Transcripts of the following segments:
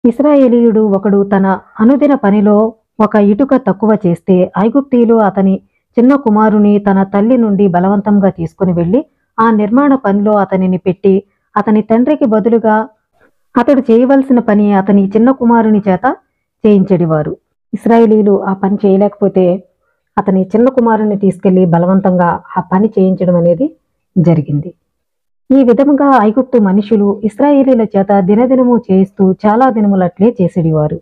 ఇశ్రాయేలీయుడు ఒకడు తన అనుదిన పనిలో ఒక ఇటుక తక్కువ చేస్తే ఐగుప్తీయులు అతని చిన్న కుమారుని తన తల్లి నుండి బలవంతంగా తీసుకుని వెళ్లి ఆ నిర్మాణ పనిలో అతనిని పెట్టి అతని తండ్రికి బదులుగా అతడు చేయవలసిన పని అతని చిన్న కుమారుని చేత చేయించెడివారు. ఇశ్రాయేలీయులు ఆ పని చేయలేకపోతే అతని చిన్న కుమారుని తీసుకెళ్లి బలవంతంగా ఆ పని చేయించడం అనేది జరిగింది. ఈ విధముగా ఐగుప్తు మనుషులు ఇశ్రాయేలీల చేత దినదినము చేయిస్తూ చాలా దినములట్లే చేసేడివారు.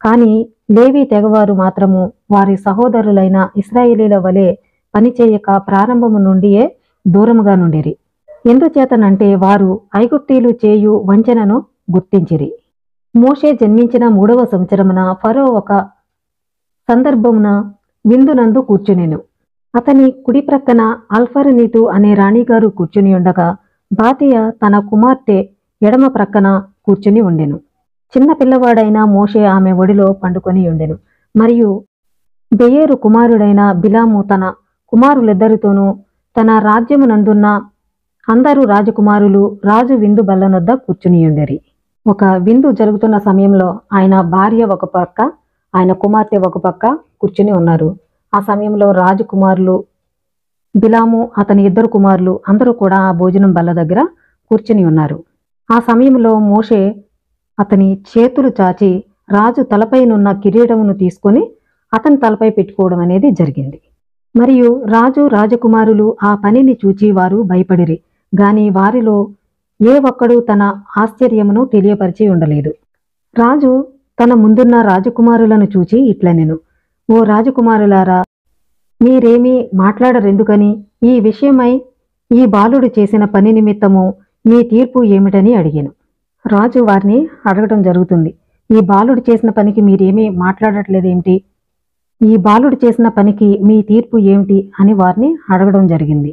కాని లేవి తెగవారు మాత్రము వారి సహోదరులైన ఇశ్రాయేలీల వలె పని చేయక ప్రారంభము నుండియే దూరముగా నుండిరి. ఎందుచేతనంటే వారు ఐగుప్తీయులు చేయు వంచనను గుర్తించిరి. మోషే జన్మించిన 3వ సంవత్సరమున ఫరో ఒక సందర్భమున విందునందు కూర్చునెను. అతని కుడి ప్రక్కన అల్ఫరనీతు అనే రాణిగారు కూర్చుని ఉండగా బాతియ తన కుమార్తె ఎడమ ప్రక్కన కూర్చుని ఉండెను. చిన్న పిల్లవాడైన మోషే ఆమె ఒడిలో పండుకొని ఉండెను. మరియు బెయేరు కుమారుడైన బిలాము తన కుమారులిద్దరితోనూ తన రాజ్యమునందున్న అందరు రాజకుమారులు రాజు విందు బల్లనొద్ద కూర్చునియుండిరి. ఒక విందు జరుగుతున్న సమయంలో ఆయన భార్య ఒక పక్క, ఆయన కుమార్తె ఒక పక్క కూర్చుని ఉన్నారు. ఆ సమయంలో రాజకుమారులు బిలాము అతని 2 కుమారులు అందరూ కూడా ఆ భోజనం బల్ల దగ్గర కూర్చుని ఉన్నారు. ఆ సమయంలో మోషే అతని చేతులు చాచి రాజు తలపైనున్న కిరీటమును తీసుకొని అతని తలపై పెట్టుకోవడం అనేది జరిగింది. మరియు రాజు రాజకుమారులు ఆ పనిని చూచి వారు భయపడిరి. గాని వారిలో ఏ ఒక్కడు తన ఆశ్చర్యమును తెలియపరిచి ఉండలేదు. రాజు తన ముందున్న రాజకుమారులను చూచి ఇట్లనెను, ఓ రాజకుమారులారా, మీరేమీ మాట్లాడరెందుకని ఈ విషయమై ఈ బాలుడు చేసిన పని నిమిత్తము మీ తీర్పు ఏమిటని అడిగాను. రాజు వారిని అడగటం జరుగుతుంది, ఈ బాలుడు చేసిన పనికి మీరేమీ మాట్లాడట్లేదేమిటి, ఈ బాలుడు చేసిన పనికి మీ తీర్పు ఏమిటి అని వారిని అడగడం జరిగింది.